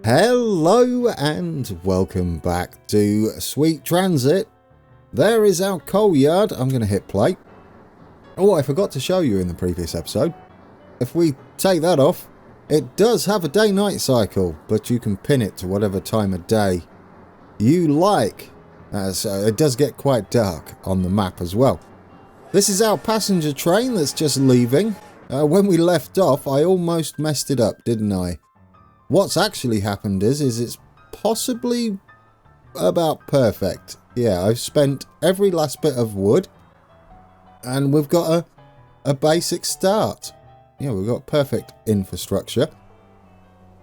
Hello and welcome back to Sweet Transit. There is our coal yard. I'm going to hit play. Oh, I forgot to show you in the previous episode. If we take that off, it does have a day-night cycle, but you can pin it to whatever time of day you like. So it does get quite dark on the map as well. This is our passenger train that's just leaving. When we left off, I almost messed it up, didn't I? What's actually happened is it's possibly about perfect. Yeah, I've spent every last bit of wood and we've got a basic start. Yeah, we've got perfect infrastructure.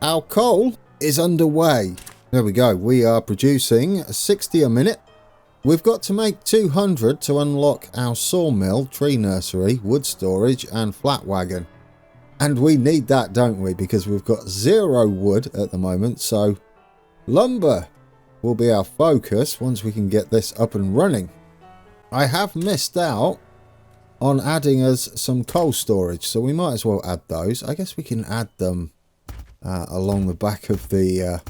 Our coal is underway. There we go. We are producing 60 a minute. We've got to make 200 to unlock our sawmill, tree nursery, wood storage and flat wagon. And we need that, don't we? Because we've got 0 wood at the moment. So lumber will be our focus once we can get this up and running. I have missed out on adding us some coal storage, so we might as well add those. I guess we can add them along the back of the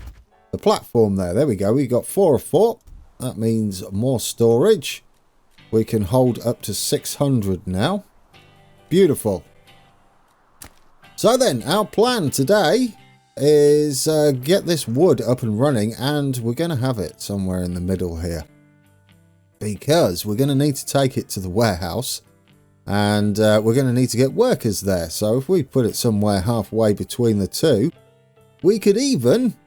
platform there. There we go. We got 4 of 4. That means more storage. We can hold up to 600 now. Beautiful. So then, our plan today is get this wood up and running, and we're going to have it somewhere in the middle here. Because we're going to need to take it to the warehouse, and we're going to need to get workers there. So if we put it somewhere halfway between the two, we could even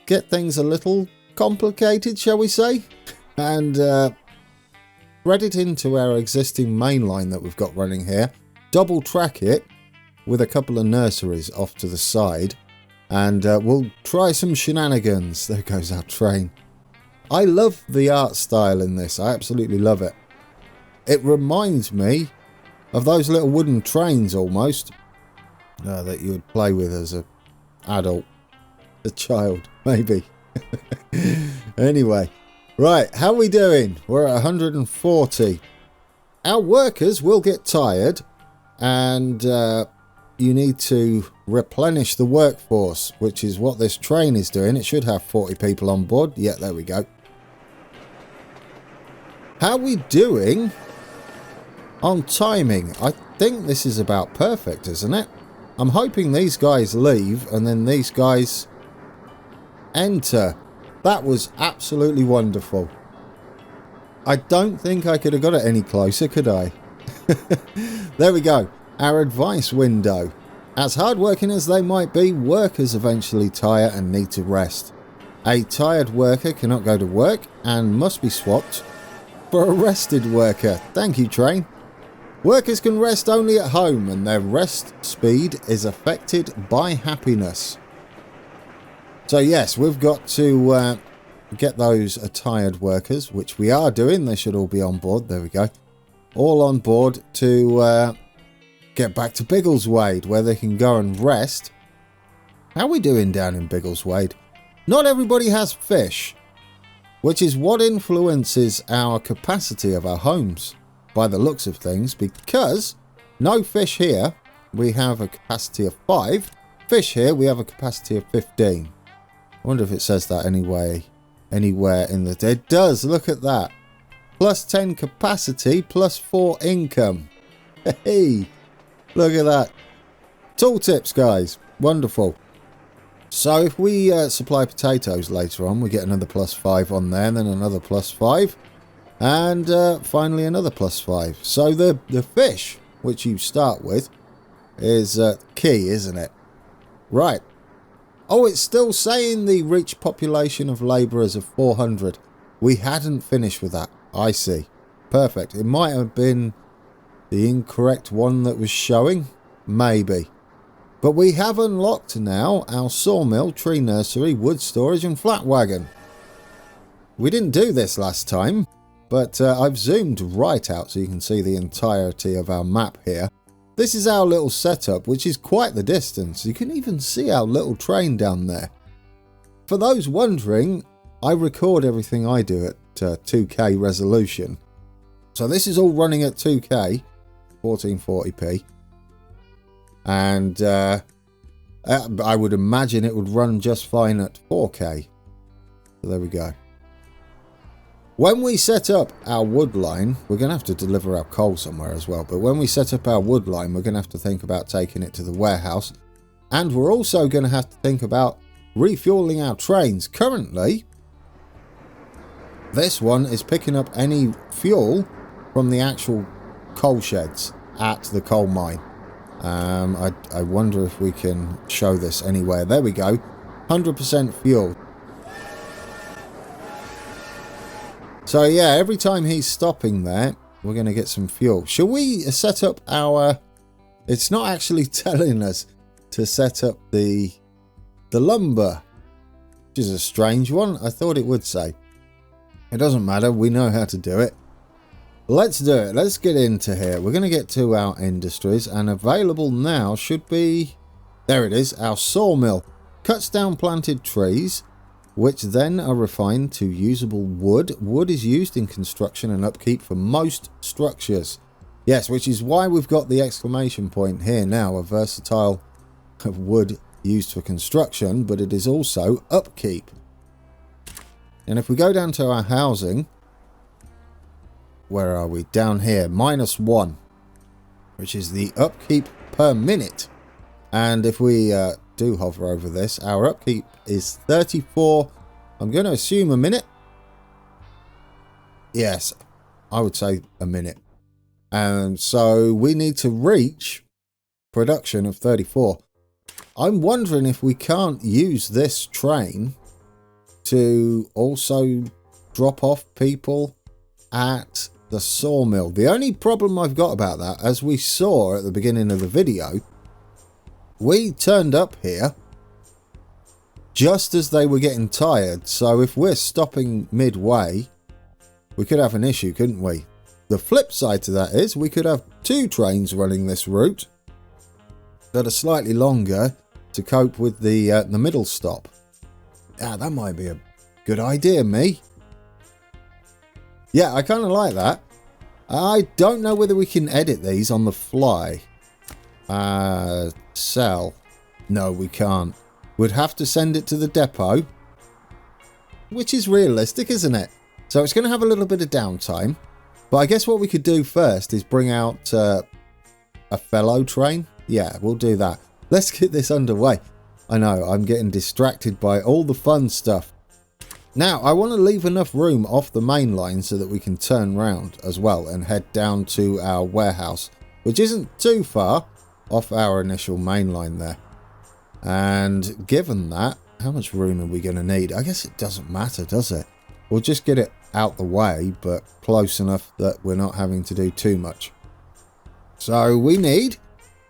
get things a little complicated, shall we say, and thread it into our existing mainline that we've got running here, double track it with a couple of nurseries off to the side, and we'll try some shenanigans. There goes our train. I love the art style in this. I absolutely love it. It reminds me of those little wooden trains almost that you would play with as an adult, a child maybe. Anyway, right, how are we doing? We're at 140. Our workers will get tired, and you need to replenish the workforce, which is what this train is doing. It should have 40 people on board. Yeah, there we go. How are we doing on timing? I think this is about perfect, isn't it? I'm hoping these guys leave and then these guys enter. That was absolutely wonderful. I don't think I could have got it any closer, could I? There we go. Our advice window. As hardworking as they might be, workers eventually tire and need to rest. A tired worker cannot go to work and must be swapped for a rested worker. Thank you, train. Workers can rest only at home, and their rest speed is affected by happiness. So yes, we've got to get those tired workers, which we are doing. They should all be on board. There we go. All on board to get back to Biggleswade, where they can go and rest. How are we doing down in Biggleswade? Not everybody has fish, which is what influences our capacity of our homes, by the looks of things, because no fish here, we have a capacity of 5. Fish here, we have a capacity of 15. I wonder if it says that anywhere in the... It does, look at that. Plus 10 capacity, plus 4 income. Hey, look at that. Tooltips, guys. Wonderful. So if we supply potatoes later on, we get another plus 5 on there, and then another plus 5. And finally another plus 5. So the fish, which you start with, is key, isn't it? Right. Oh, it's still saying the reach population of labourers of 400. We hadn't finished with that. I see. Perfect. It might have been the incorrect one that was showing. Maybe. But we have unlocked now our sawmill, tree nursery, wood storage and flat wagon. We didn't do this last time, but I've zoomed right out so you can see the entirety of our map here. This is our little setup, which is quite the distance. You can even see our little train down there. For those wondering, I record everything I do at 2K resolution. So this is all running at 2K, 1440p. And I would imagine it would run just fine at 4K. So there we go. When we set up our wood line, we're going to have to deliver our coal somewhere as well. But when we set up our wood line, we're going to have to think about taking it to the warehouse. And we're also going to have to think about refueling our trains. Currently, this one is picking up any fuel from the actual coal sheds at the coal mine. I wonder if we can show this anywhere. There we go. 100% fuel. So yeah, every time he's stopping there, we're going to get some fuel. Shall we set up our... It's not actually telling us to set up the lumber, which is a strange one. I thought it would say. It doesn't matter. We know how to do it. Let's do it. Let's get into here. We're going to get to our industries, and available now should be... There it is, our sawmill. Cuts down planted trees, which then are refined to usable wood. Wood is used in construction and upkeep for most structures. Yes, which is why we've got the exclamation point here now, a versatile of wood used for construction, but it is also upkeep. And if we go down to our housing, where are we? Down here, -1, which is the upkeep per minute. And if we do hover over this, our upkeep is 34, I'm going to assume a minute. Yes, I would say a minute. And so we need to reach production of 34. I'm wondering if we can't use this train to also drop off people at the sawmill. The only problem I've got about that, as we saw at the beginning of the video, we turned up here just as they were getting tired. So if we're stopping midway, we could have an issue, couldn't we? The flip side to that is we could have 2 trains running this route that are slightly longer to cope with the middle stop. Ah, that might be a good idea, me. Yeah, I kind of like that. I don't know whether we can edit these on the fly. Sell. No, we can't. We'd have to send it to the depot, which is realistic, isn't it? So it's going to have a little bit of downtime. But I guess what we could do first is bring out a fellow train. Yeah, we'll do that. Let's get this underway. I know, I'm getting distracted by all the fun stuff. Now, I want to leave enough room off the main line so that we can turn round as well and head down to our warehouse, which isn't too far off our initial main line there. And given that, how much room are we going to need? I guess it doesn't matter, does it? We'll just get it out the way, but close enough that we're not having to do too much. So we need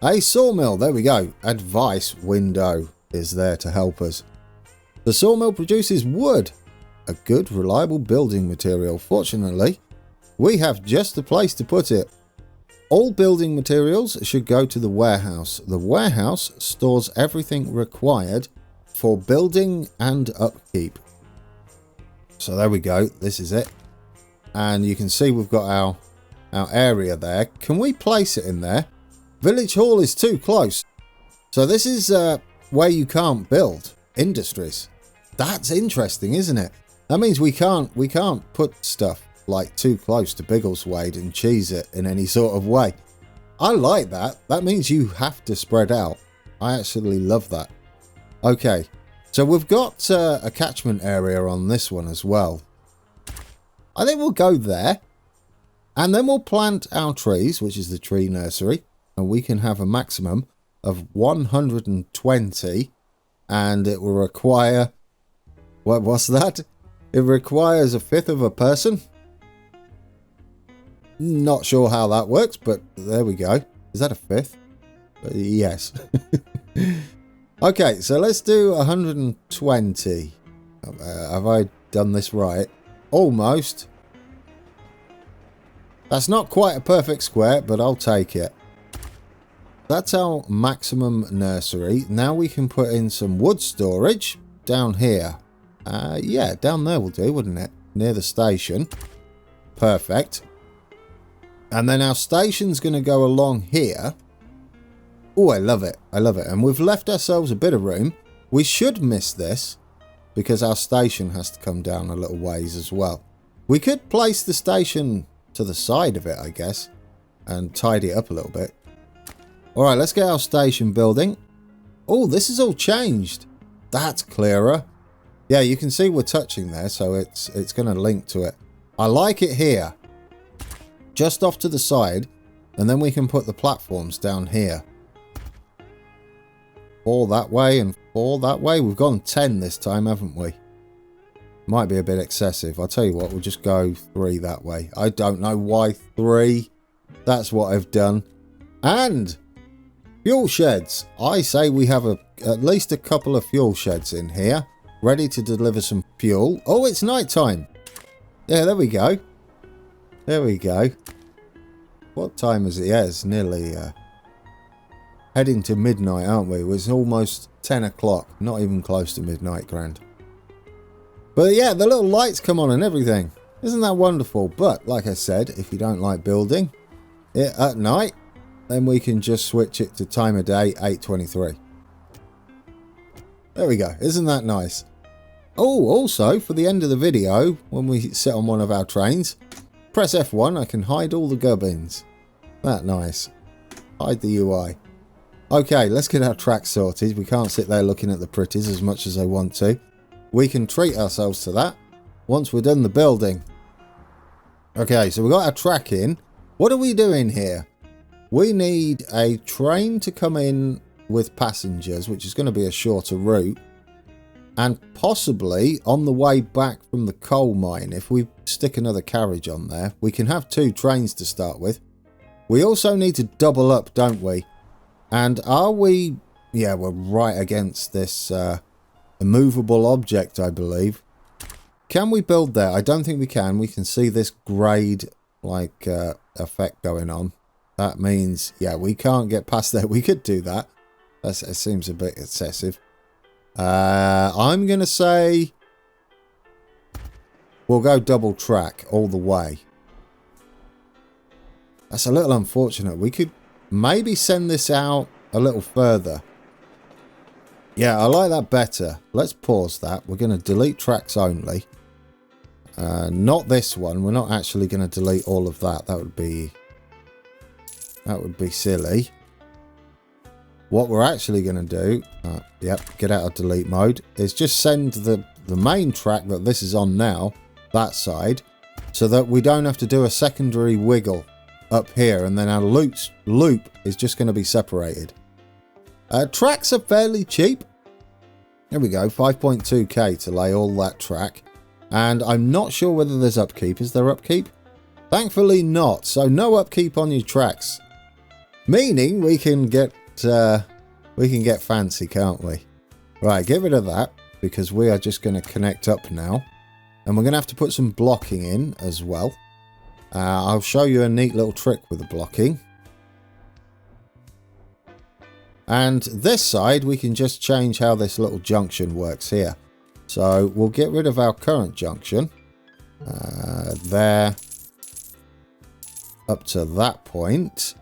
a sawmill. There we go. Advice window is there to help us. The sawmill produces wood, a good, reliable building material. Fortunately, we have just the place to put it. All building materials should go to the warehouse. The warehouse stores everything required for building and upkeep. So there we go. This is it. And you can see we've got our area there. Can we place it in there? Village Hall is too close. So this is where you can't build industries. That's interesting, isn't it? That means we can't put stuff like too close to Biggleswade and cheese it in any sort of way. I like that. That means you have to spread out. I actually love that. Okay, so we've got a catchment area on this one as well. I think we'll go there, and then we'll plant our trees, which is the tree nursery, and we can have a maximum of 120, and it will require... what's that? It requires 1/5 of a person. Not sure how that works, but there we go. Is that 1/5? Yes. Okay, so let's do 120. Have I done this right? Almost. That's not quite a perfect square, but I'll take it. That's our maximum nursery. Now we can put in some wood storage down here. Yeah, down there will do, wouldn't it? Near the station. Perfect. And then our station's going to go along here. Oh, I love it. I love it. And we've left ourselves a bit of room. We should miss this because our station has to come down a little ways as well. We could place the station to the side of it, I guess, and tidy it up a little bit. All right, let's get our station building. Oh, this is all changed. That's clearer. Yeah, you can see we're touching there, so it's going to link to it. I like it here. Just off to the side, and then we can put the platforms down here. 4 that way and 4 that way. We've gone 10 this time, haven't we? Might be a bit excessive. I'll tell you what, we'll just go 3 that way. I don't know why 3. That's what I've done. And fuel sheds. I say we have at least a couple of fuel sheds in here, ready to deliver some fuel. Oh, it's night time. Yeah, there we go. There we go. What time is it? Yeah, it's nearly heading to midnight, aren't we? It's almost 10 o'clock. Not even close to midnight, grand. But yeah, the little lights come on and everything. Isn't that wonderful? But like I said, if you don't like building it at night, then we can just switch it to time of day, 8:23. There we go. Isn't that nice? Oh, also, for the end of the video, when we sit on one of our trains, press F1, I can hide all the gubbins. That nice. Hide the UI. Okay, let's get our track sorted. We can't sit there looking at the pretties as much as I want to. We can treat ourselves to that once we're done the building. Okay, so we've got our track in. What are we doing here? We need a train to come in with passengers, which is going to be a shorter route. And possibly on the way back from the coal mine, if we stick another carriage on there, we can have 2 trains to start with. We also need to double up, don't we? And are we... Yeah, we're right against this immovable object, I believe. Can we build there? I don't think we can. We can see this grade like effect going on. That means, yeah, we can't get past there. We could do that. It seems a bit excessive. I'm going to say we'll go double track all the way. That's a little unfortunate. We could maybe send this out a little further. Yeah, I like that better. Let's pause that. We're going to delete tracks only. Not this one. We're not actually going to delete all of that. That would be silly. What we're actually going to do, yep, get out of delete mode, is just send the main track that this is on now, that side, so that we don't have to do a secondary wiggle up here, and then our loop is just going to be separated. Tracks are fairly cheap. There we go, 5.2k to lay all that track. And I'm not sure whether there's upkeep. Is there upkeep? Thankfully not. So no upkeep on your tracks. Meaning we can get fancy, can't we? Right, get rid of that, because we are just going to connect up now. And we're going to have to put some blocking in as well. I'll show you a neat little trick with the blocking. And this side, we can just change how this little junction works here. So we'll get rid of our current junction. There. Up to that point.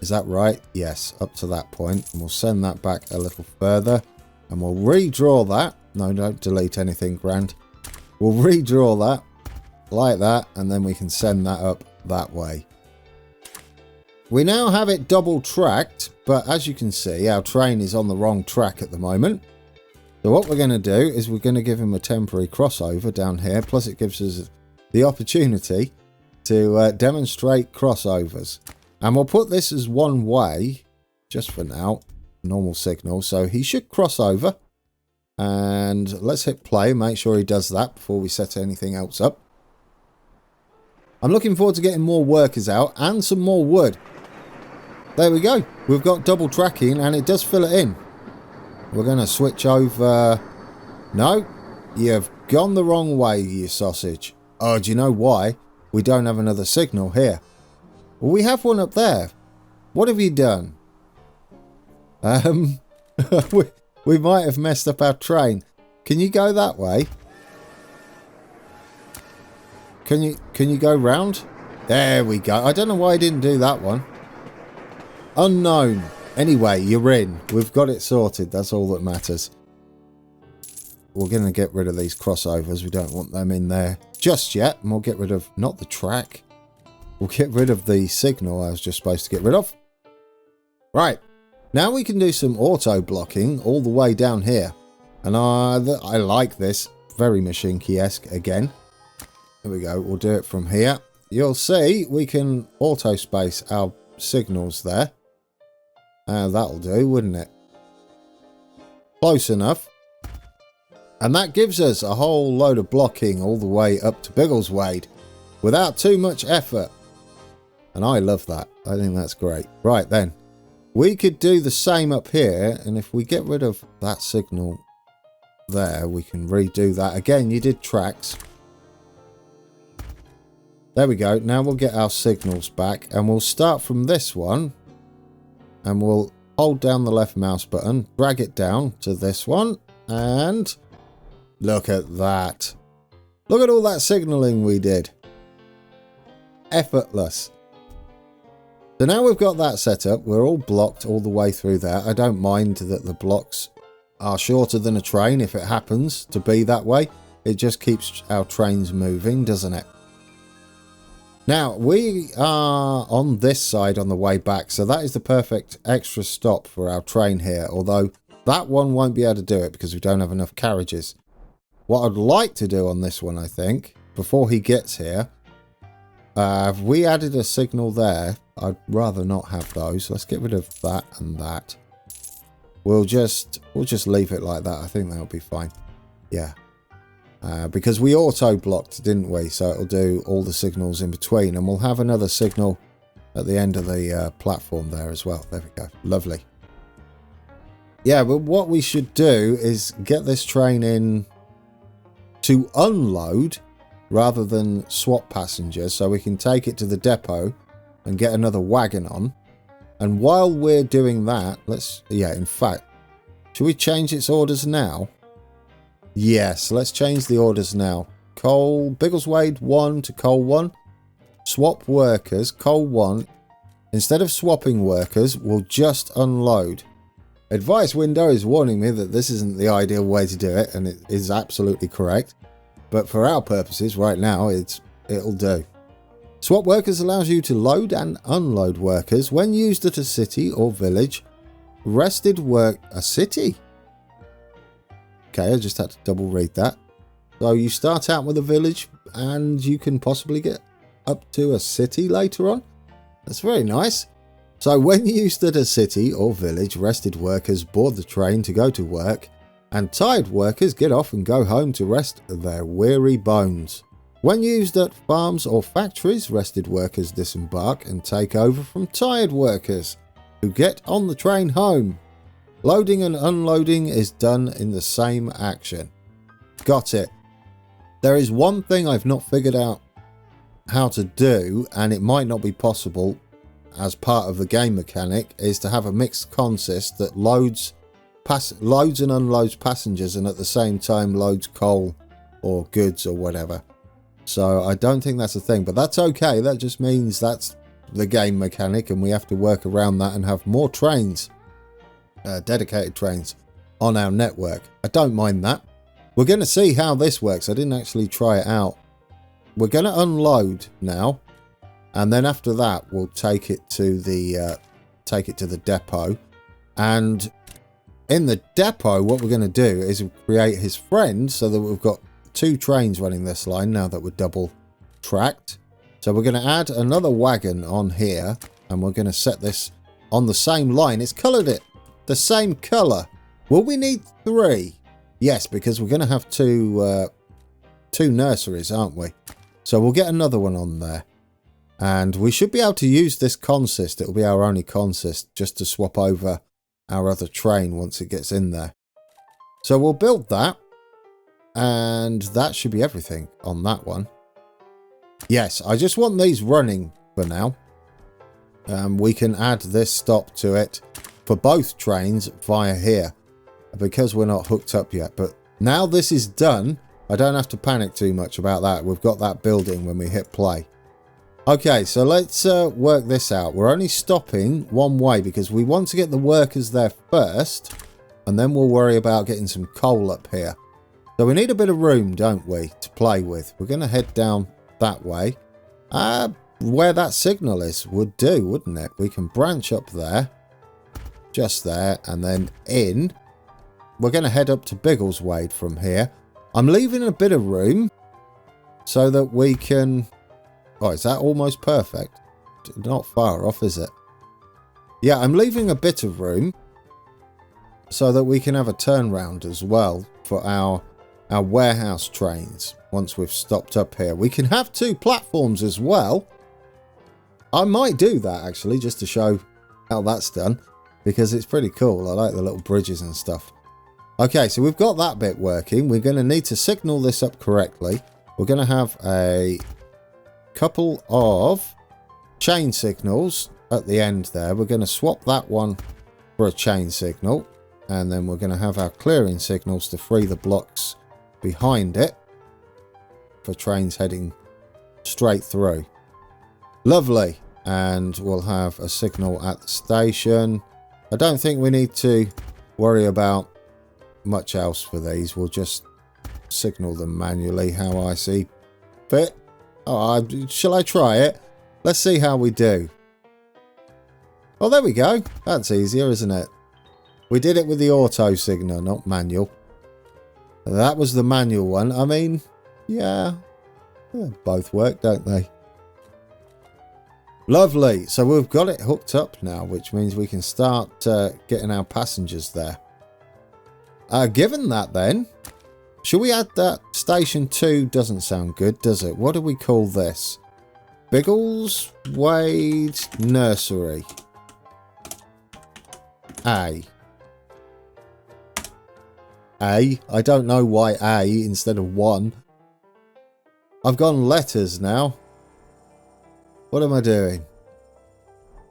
Is that right? Yes, up to that point. And we'll send that back a little further. And we'll redraw that. No, don't delete anything, Grand. We'll redraw that like that. And then we can send that up that way. We now have it double tracked. But as you can see, our train is on the wrong track at the moment. So what we're going to do is we're going to give him a temporary crossover down here. Plus it gives us the opportunity to demonstrate crossovers. And we'll put this as one way, just for now, normal signal. So he should cross over. And let's hit play, make sure he does that before we set anything else up. I'm looking forward to getting more workers out and some more wood. There we go. We've got double tracking and it does fill it in. We're going to switch over. No, you've gone the wrong way, you sausage. Oh, do you know why? We don't have another signal here. Well, we have one up there. What have you done? We might have messed up our train. Can you go that way? Can you go round? There we go. I don't know why I didn't do that one. Unknown. Anyway, you're in. We've got it sorted. That's all that matters. We're going to get rid of these crossovers. We don't want them in there just yet. And we'll get rid of, not the track. We'll get rid of the signal I was just supposed to get rid of. Right. Now we can do some auto blocking all the way down here. And I like this. Very Machinki-esque again. There we go. We'll do it from here. You'll see we can auto space our signals there. That'll do, wouldn't it? Close enough. And that gives us a whole load of blocking all the way up to Biggleswade without too much effort. And I love that. I think that's great. Right then. We could do the same up here. And if we get rid of that signal there, we can redo that. Again, you did tracks. There we go. Now we'll get our signals back. And we'll start from this one. And we'll hold down the left mouse button. Drag it down to this one. And look at that. Look at all that signalling we did. Effortless. So now we've got that set up. We're all blocked all the way through there. I don't mind that the blocks are shorter than a train if it happens to be that way. It just keeps our trains moving, doesn't it? Now, we are on this side on the way back, so that is the perfect extra stop for our train here, although that one won't be able to do it because we don't have enough carriages. What I'd like to do on this one, I think, before he gets here, if we added a signal there, I'd rather not have those. Let's get rid of that and that. We'll just leave it like that. I think that'll be fine. Yeah. Because we auto-blocked, didn't we? So it'll do all the signals in between. And we'll have another signal at the end of the platform there as well. There we go. Lovely. Yeah, but what we should do is get this train in to unload rather than swap passengers. So we can take it to the depot and get another wagon on. And while we're doing that, in fact, should we change its orders now? Yes, let's change the orders now. Biggleswade 1 to Coal 1. Swap workers, Coal 1. Instead of swapping workers, we'll just unload. Advice window is warning me that this isn't the ideal way to do it, and it is absolutely correct. But for our purposes right now, it'll do. Swap workers allows you to load and unload workers when used at a city or village. A city? Okay, I just had to double read that. So you start out with a village and you can possibly get up to a city later on. That's very nice. So when used at a city or village, rested workers board the train to go to work, and tired workers get off and go home to rest their weary bones. When used at farms or factories, rested workers disembark and take over from tired workers who get on the train home. Loading and unloading is done in the same action. Got it. There is one thing I've not figured out how to do, and it might not be possible as part of the game mechanic, is to have a mixed consist that loads and unloads passengers and at the same time loads coal or goods or whatever. So I don't think that's a thing, but that's okay. That just means that's the game mechanic and we have to work around that and have more trains. Dedicated trains on our network. I don't mind that. We're going to see how this works. I didn't actually try it out. We're going to unload now, and then after that we'll take it to the depot. And in the depot, what we're going to do is create his friend so that we've got 2 trains running this line now that we're double tracked. So we're going to add another wagon on here, and we're going to set this on the same line. It's coloured it the same colour. Will we need 3? Yes, because we're going to have two nurseries, aren't we? So we'll get another one on there. And we should be able to use this consist. It'll be our only consist just to swap over our other train once it gets in there. So we'll build that. And that should be everything on that one. Yes, I just want these running for now. We can add this stop to it for both trains via here, because we're not hooked up yet. But now this is done, I don't have to panic too much about that. We've got that building when we hit play. Okay, so let's work this out. We're only stopping one way because we want to get the workers there first, and then we'll worry about getting some coal up here. So we need a bit of room, don't we, to play with. We're going to head down that way. Where that signal is would do, wouldn't it? We can branch up there, just there, and then in. We're going to head up to Biggleswade from here. I'm leaving a bit of room so that we can... Oh, is that almost perfect? Not far off, is it? Yeah, I'm leaving a bit of room so that we can have a turnaround as well for our warehouse trains once we've stopped up here. We can have 2 platforms as well. I might do that, actually, just to show how that's done, because it's pretty cool. I like the little bridges and stuff. Okay, so we've got that bit working. We're going to need to signal this up correctly. We're going to have a couple of chain signals at the end there. We're going to swap that one for a chain signal, and then we're going to have our clearing signals to free the blocks behind it for trains heading straight through. Lovely. And we'll have a signal at the station. I don't think we need to worry about much else for these. We'll just signal them manually how I see fit. Oh, shall I try it? Let's see how we do. Oh, there we go. That's easier, isn't it? We did it with the auto signal, not manual. That was the manual one. I mean, yeah, both work, don't they? Lovely. So we've got it hooked up now, which means we can start getting our passengers there. Given that then, should we add that station 2? Doesn't sound good, does it? What do we call this? Biggleswade Nursery. A. I don't know why A instead of 1. I've gone letters now. What am I doing?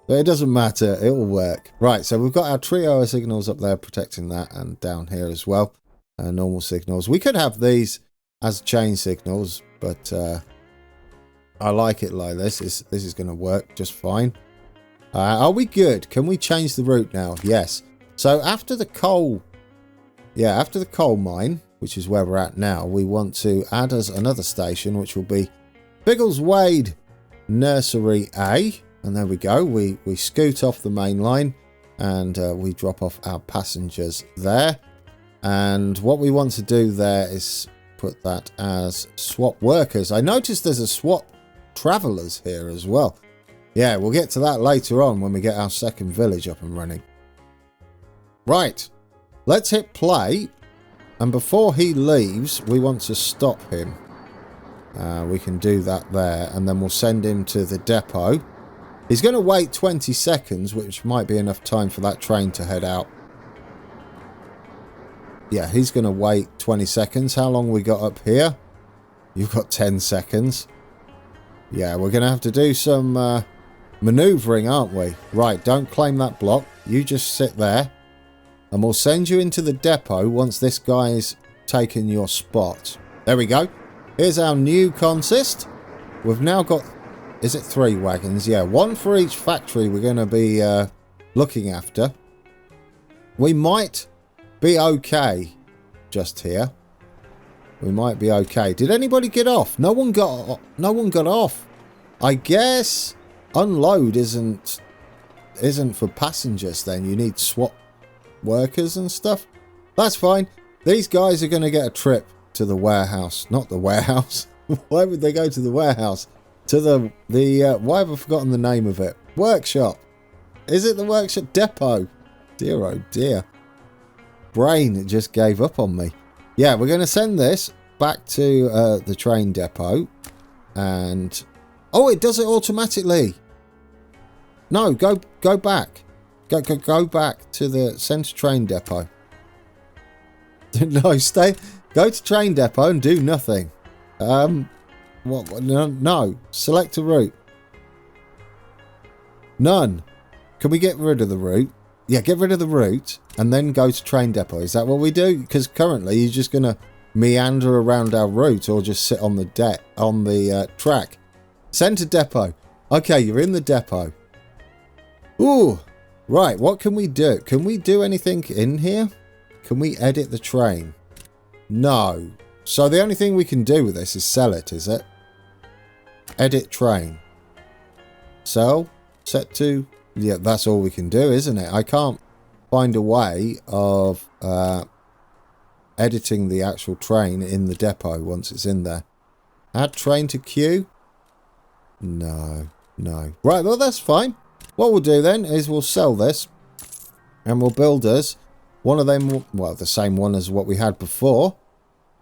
But it doesn't matter. It will work. Right, so we've got our trio of signals up there protecting that, and down here as well. Normal signals. We could have these as chain signals, but I like it like this. This is going to work just fine. Are we good? Can we change the route now? Yes. So after the coal... Yeah, after the coal mine, which is where we're at now, we want to add us another station, which will be Biggleswade Nursery A. And there we go. We scoot off the main line, and we drop off our passengers there. And what we want to do there is put that as swap workers. I noticed there's a swap travellers here as well. Yeah, we'll get to that later on when we get our second village up and running. Right. Let's hit play, and before he leaves, we want to stop him. We can do that there, and then we'll send him to the depot. He's going to wait 20 seconds, which might be enough time for that train to head out. Yeah, he's going to wait 20 seconds. How long we got up here? You've got 10 seconds. Yeah, we're going to have to do some manoeuvring, aren't we? Right, don't claim that block. You just sit there. And we'll send you into the depot once this guy's taken your spot. There we go. Here's our new consist. We've now got... Is it 3 wagons? Yeah, 1 for each factory we're going to be looking after. We might be okay just here. We might be okay. Did anybody get off? No one got off. I guess unload isn't for passengers then. You need swap workers and stuff. That's fine. These guys are going to get a trip to the warehouse. Not the warehouse. Why would they go to the warehouse? To the why have I forgotten the name of it? Workshop. Is it the workshop? Depot. Dear oh dear. Brain just gave up on me. Yeah, we're going to send this back to the train depot. And oh, it does it automatically. No, go back. Go back to the centre train depot. No, stay. Go to train depot and do nothing. What? No. Select a route. None. Can we get rid of the route? Yeah, get rid of the route and then go to train depot. Is that what we do? Because currently you're just going to meander around our route or just sit on the track. Centre depot. Okay, you're in the depot. Ooh, right, what can we do? Can we do anything in here? Can we edit the train? No. So the only thing we can do with this is sell it, is it? Edit train. Sell. Set to... Yeah, that's all we can do, isn't it? I can't find a way of editing the actual train in the depot once it's in there. Add train to queue? No. No. Right, well, that's fine. What we'll do then is we'll sell this. And we'll build us one of them, well, the same one as what we had before.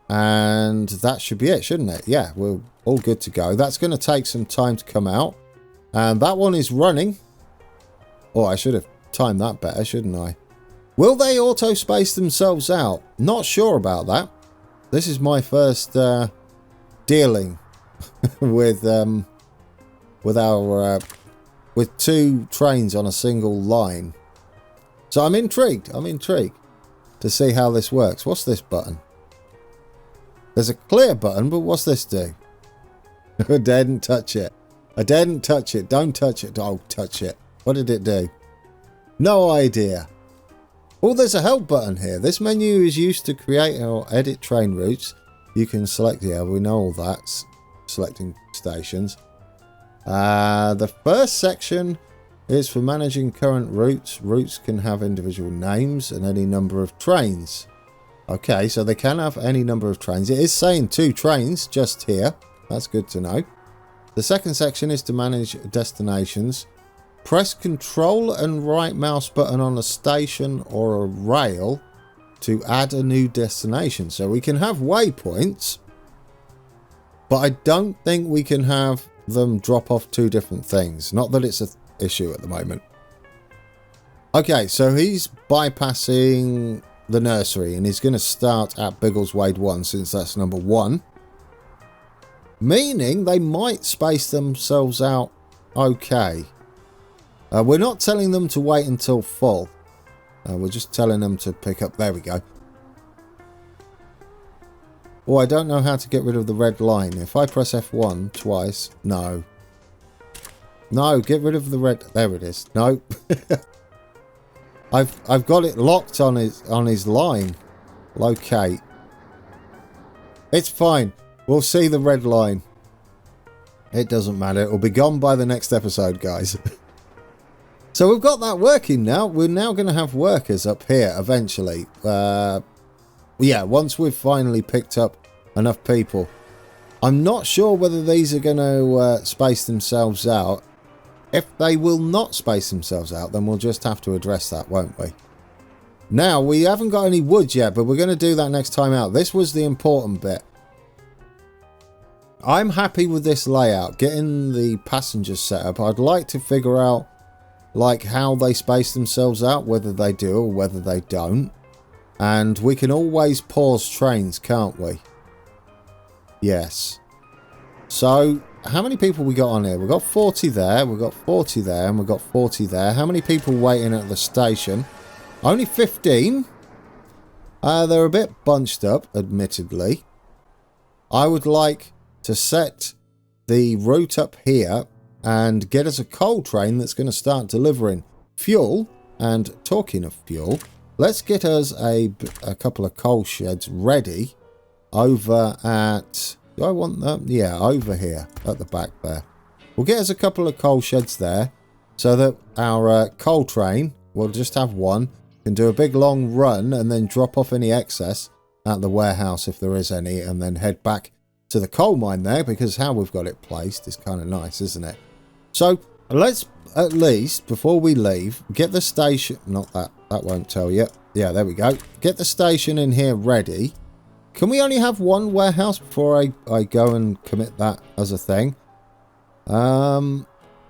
And that should be it, shouldn't it? Yeah, we're all good to go. That's going to take some time to come out. And that one is running. Oh, I should have timed that better, shouldn't I? Will they auto-space themselves out? Not sure about that. This is my first dealing with with two trains on a single line. So I'm intrigued. I'm intrigued to see how this works. What's this button? There's a clear button, but what's this do? I daren't touch it. I daren't touch it. Don't touch it. Oh, touch it. What did it do? No idea. Oh, there's a help button here. This menu is used to create or edit train routes. You can select, yeah, we know all that. Selecting stations. The first section is for managing current routes. Routes can have individual names and any number of trains. Okay, so they can have any number of trains. It is saying 2 trains just here. That's good to know. The second section is to manage destinations. Press Control and right mouse button on a station or a rail to add a new destination. So we can have waypoints, but I don't think we can have them drop off 2 different things. Not that it's an issue at the moment. Okay, so he's bypassing the nursery and he's going to start at Biggleswade 1 since that's number 1. Meaning they might space themselves out okay. We're not telling them to wait until full. We're just telling them to pick up. There we go. Oh, I don't know how to get rid of the red line. If I press F1 twice. No. No, get rid of the red. There it is. No. I've got it locked on his line. Locate. It's fine. We'll see the red line. It doesn't matter. It'll be gone by the next episode, guys. So we've got that working now. We're now going to have workers up here eventually. Yeah, once we've finally picked up enough people. I'm not sure whether these are going to space themselves out. If they will not space themselves out, then we'll just have to address that, won't we? Now, we haven't got any wood yet, but we're going to do that next time out. This was the important bit. I'm happy with this layout. Getting the passengers set up. I'd like to figure out like how they space themselves out, whether they do or whether they don't. And we can always pause trains, can't we? Yes. So, how many people we got on here? We've got 40 there, we've got 40 there, and we've got 40 there. How many people waiting at the station? Only 15. They're a bit bunched up, admittedly. I would like to set the route up here and get us a coal train that's going to start delivering fuel. And talking of fuel, let's get us a couple of coal sheds ready over at... Do I want them? Yeah, over here at the back there. We'll get us a couple of coal sheds there so that our coal train, we'll just have one, can do a big long run and then drop off any excess at the warehouse if there is any, and then head back to the coal mine there, because how we've got it placed is kind of nice, isn't it? So let's at least, before we leave, get the station... Not that. That won't tell you. Yeah, there we go. Get the station in here ready. Can we only have one warehouse before I go and commit that as a thing?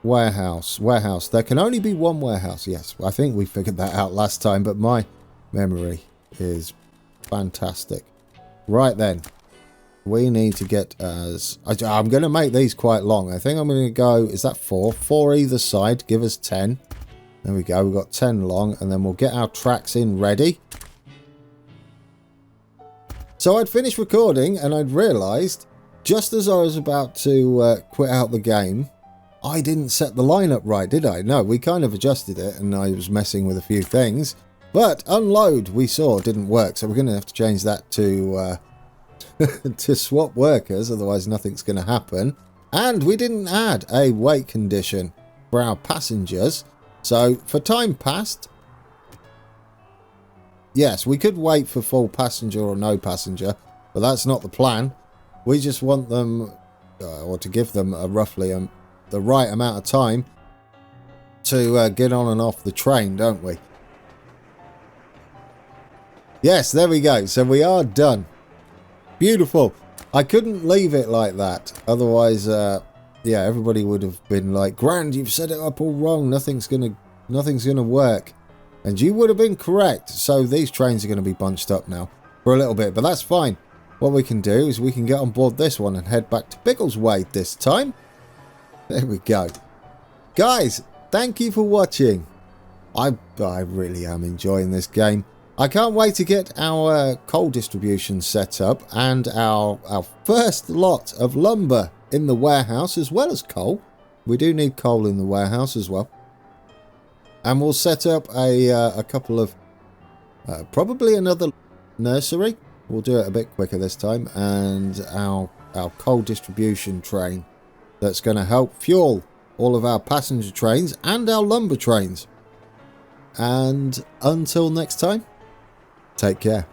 Warehouse. There can only be one warehouse. Yes, I think we figured that out last time, but my memory is fantastic. Right then. We need to get as... I'm going to make these quite long. I think I'm going to go... Is that 4? 4 either side. Give us 10. There we go. We've got 10 long. And then we'll get our tracks in ready. So I'd finished recording and I'd realised, just as I was about to quit out the game, I didn't set the line up right, did I? No, we kind of adjusted it and I was messing with a few things. But unload, we saw, didn't work. So we're going to have to change that to to swap workers, otherwise nothing's going to happen. And we didn't add a wait condition for our passengers. So for time passed, yes, we could wait for full passenger or no passenger, but that's not the plan. We just want them, or to give them roughly the right amount of time to get on and off the train, don't we? Yes, there we go. So we are done. Beautiful. I couldn't leave it like that. Otherwise, yeah, everybody would have been like, Grand, you've set it up all wrong. Nothing's gonna work. And you would have been correct. So these trains are going to be bunched up now for a little bit, but that's fine. What we can do is we can get on board this one and head back to Biggleswade this time. There we go. Guys, thank you for watching. I really am enjoying this game. I can't wait to get our coal distribution set up and our first lot of lumber in the warehouse as well as coal. We do need coal in the warehouse as well. And we'll set up a couple of, probably another nursery. We'll do it a bit quicker this time. And our coal distribution train that's going to help fuel all of our passenger trains and our lumber trains. And until next time, take care.